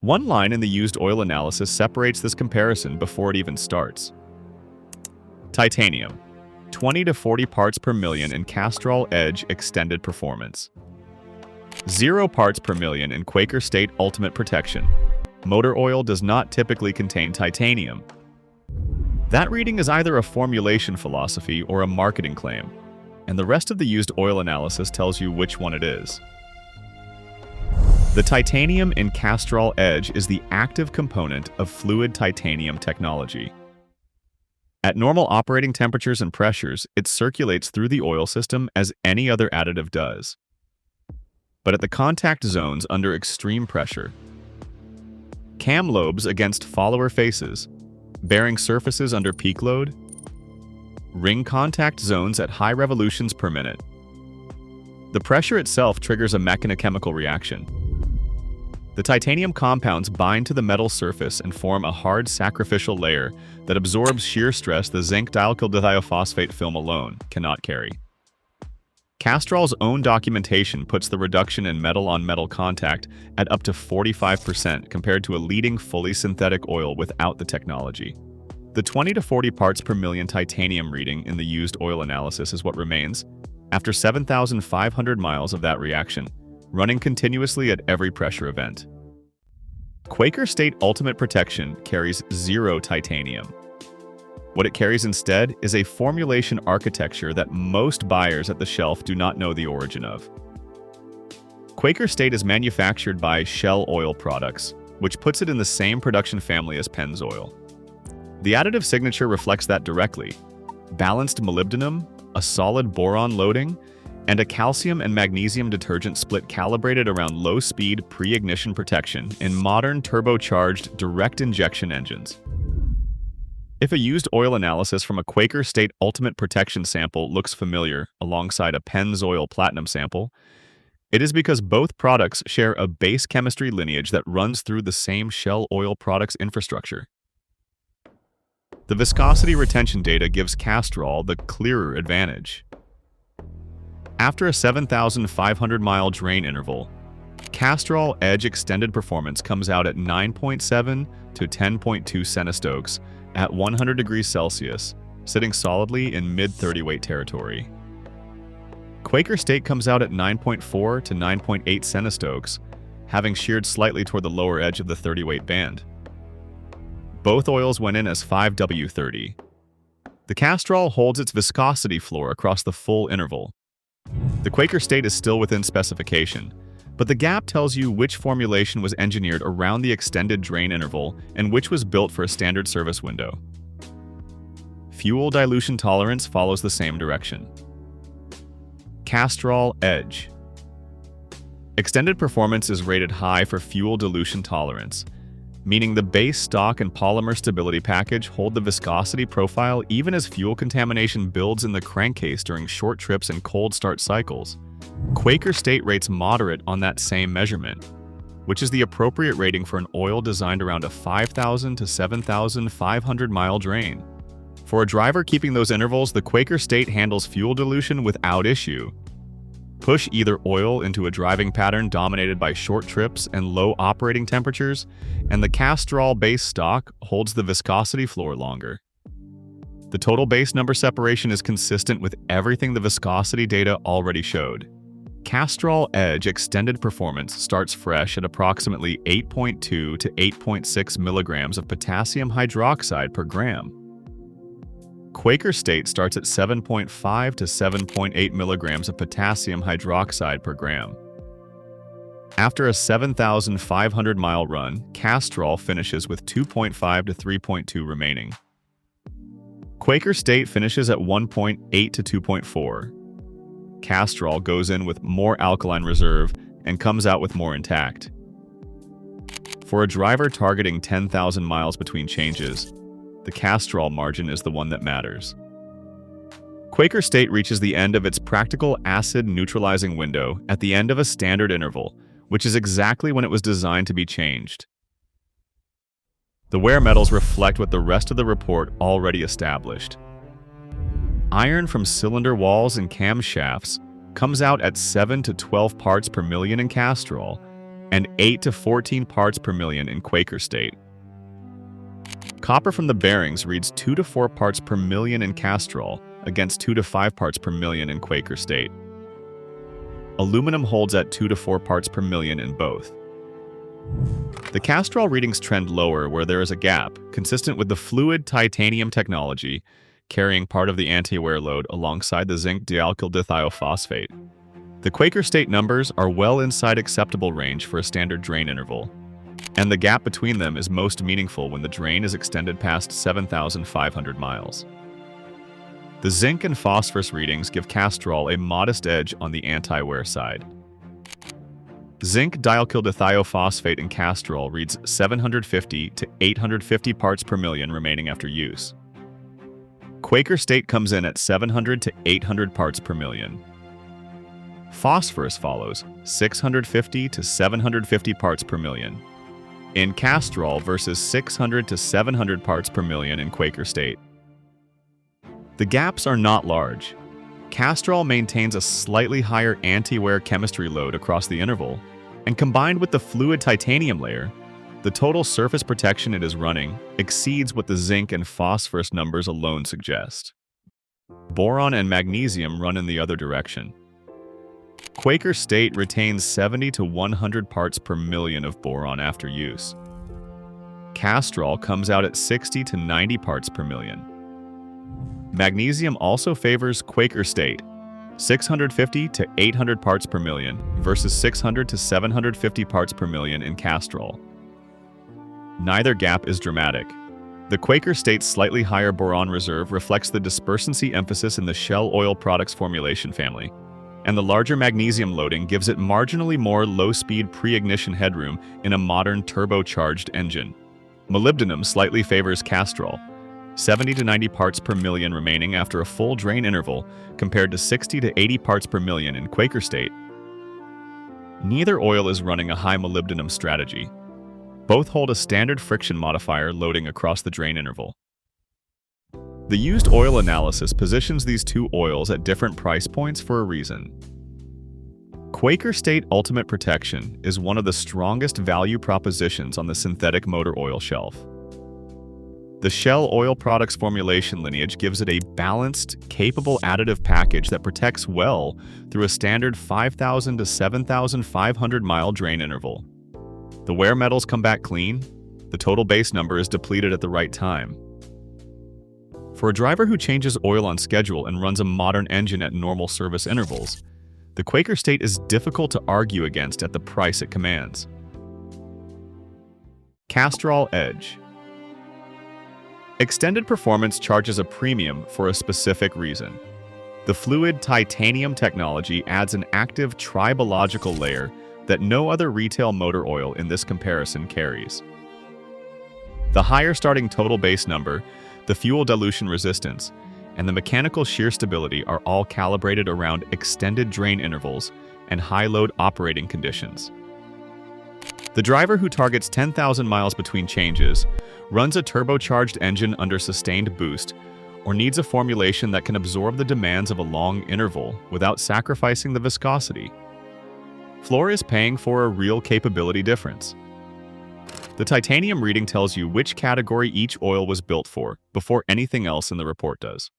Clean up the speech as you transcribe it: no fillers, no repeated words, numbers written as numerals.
One line in the used oil analysis separates this comparison before it even starts. Titanium, 20 to 40 parts per million in Castrol EDGE Extended Performance. 0 parts per million in Quaker State Ultimate Protection. Motor oil does not typically contain titanium. That reading is either a formulation philosophy or a marketing claim, and the rest of the used oil analysis tells you which one it is. The titanium in Castrol EDGE is the active component of fluid titanium technology. At normal operating temperatures and pressures, it circulates through the oil system as any other additive does. But at the contact zones under extreme pressure, cam lobes against follower faces, bearing surfaces under peak load, ring contact zones at high revolutions per minute, the pressure itself triggers a mechanochemical reaction. The titanium compounds bind to the metal surface and form a hard sacrificial layer that absorbs shear stress the zinc dialkyl film alone cannot carry. Castrol's own documentation puts the reduction in metal-on-metal contact at up to 45% compared to a leading fully synthetic oil without the technology. The 20 to 40 parts per million titanium reading in the used oil analysis is what remains after 7,500 miles of that reaction, running continuously at every pressure event. Quaker State Ultimate Protection carries 0 titanium. What it carries instead is a formulation architecture that most buyers at the shelf do not know the origin of. Quaker State is manufactured by Shell Oil Products, which puts it in the same production family as Pennzoil. The additive signature reflects that directly: balanced molybdenum, a solid boron loading, and a calcium and magnesium detergent split calibrated around low-speed pre-ignition protection in modern turbocharged direct injection engines. If a used oil analysis from a Quaker State Ultimate Protection sample looks familiar alongside a Pennzoil Platinum sample, it is because both products share a base chemistry lineage that runs through the same Shell Oil Products infrastructure. The viscosity retention data gives Castrol the clearer advantage. After a 7,500-mile drain interval, Castrol EDGE Extended Performance comes out at 9.7 to 10.2 centistokes at 100 degrees Celsius, sitting solidly in mid-30 weight territory. Quaker State comes out at 9.4 to 9.8 centistokes, having sheared slightly toward the lower edge of the 30 weight band. Both oils went in as 5W30. The Castrol holds its viscosity floor across the full interval. The Quaker State is still within specification, but the gap tells you which formulation was engineered around the extended drain interval and which was built for a standard service window. Fuel dilution tolerance follows the same direction. Castrol EDGE Extended Performance is rated high for fuel dilution tolerance, meaning the base stock and polymer stability package hold the viscosity profile even as fuel contamination builds in the crankcase during short trips and cold start cycles. Quaker State rates moderate on that same measurement, which is the appropriate rating for an oil designed around a 5,000 to 7,500 mile drain. For a driver keeping those intervals, the Quaker State handles fuel dilution without issue. Push either oil into a driving pattern dominated by short trips and low operating temperatures, and the Castrol base stock holds the viscosity floor longer. The total base number separation is consistent with everything the viscosity data already showed. Castrol EDGE Extended Performance starts fresh at approximately 8.2 to 8.6 milligrams of potassium hydroxide per gram. Quaker State starts at 7.5 to 7.8 milligrams of potassium hydroxide per gram. After a 7,500-mile run, Castrol finishes with 2.5 to 3.2 remaining. Quaker State finishes at 1.8 to 2.4. Castrol goes in with more alkaline reserve and comes out with more intact. For a driver targeting 10,000 miles between changes, the Castrol margin is the one that matters. Quaker State reaches the end of its practical acid neutralizing window at the end of a standard interval, which is exactly when it was designed to be changed. The wear metals reflect what the rest of the report already established. Iron from cylinder walls and camshafts comes out at 7 to 12 parts per million in Castrol, and 8 to 14 parts per million in Quaker State. Copper from the bearings reads 2 to 4 parts per million in Castrol against 2 to 5 parts per million in Quaker State. Aluminum holds at 2 to 4 parts per million in both. The Castrol readings trend lower where there is a gap, consistent with the fluid titanium technology, carrying part of the anti-wear load alongside the zinc dialkyl dithiophosphate. The Quaker State numbers are well inside acceptable range for a standard drain interval, and the gap between them is most meaningful when the drain is extended past 7,500 miles. The zinc and phosphorus readings give Castrol a modest edge on the anti-wear side. Zinc dialkyl dithiophosphate in Castrol reads 750 to 850 parts per million remaining after use. Quaker State comes in at 700 to 800 parts per million. Phosphorus follows, 650 to 750 parts per million in Castrol versus 600 to 700 parts per million in Quaker State. The gaps are not large. Castrol maintains a slightly higher anti-wear chemistry load across the interval, and combined with the fluid titanium layer, the total surface protection it is running exceeds what the zinc and phosphorus numbers alone suggest. Boron and magnesium run in the other direction. Quaker State retains 70 to 100 parts per million of boron after use. Castrol comes out at 60 to 90 parts per million. Magnesium also favors Quaker State, 650 to 800 parts per million versus 600 to 750 parts per million in Castrol. Neither gap is dramatic. The Quaker State's slightly higher boron reserve reflects the dispersancy emphasis in the Shell oil products formulation family, and the larger magnesium loading gives it marginally more low-speed pre-ignition headroom in a modern turbocharged engine. Molybdenum slightly favors Castrol, 70 to 90 parts per million remaining after a full drain interval compared to 60 to 80 parts per million in Quaker State. Neither oil is running a high molybdenum strategy. Both hold a standard friction modifier loading across the drain interval. The used oil analysis positions these two oils at different price points for a reason. Quaker State Ultimate Protection is one of the strongest value propositions on the synthetic motor oil shelf. The Shell oil products formulation lineage gives it a balanced, capable additive package that protects well through a standard 5,000 to 7,500 mile drain interval. The wear metals come back clean, the total base number is depleted at the right time. For a driver who changes oil on schedule and runs a modern engine at normal service intervals, the Quaker State is difficult to argue against at the price it commands. Castrol EDGE Extended Performance charges a premium for a specific reason. The fluid titanium technology adds an active tribological layer that no other retail motor oil in this comparison carries. The higher starting total base number, the fuel dilution resistance, and the mechanical shear stability are all calibrated around extended drain intervals and high-load operating conditions. The driver who targets 10,000 miles between changes, runs a turbocharged engine under sustained boost, or needs a formulation that can absorb the demands of a long interval without sacrificing the viscosity. Fluor is paying for a real capability difference. The titanium reading tells you which category each oil was built for before anything else in the report does.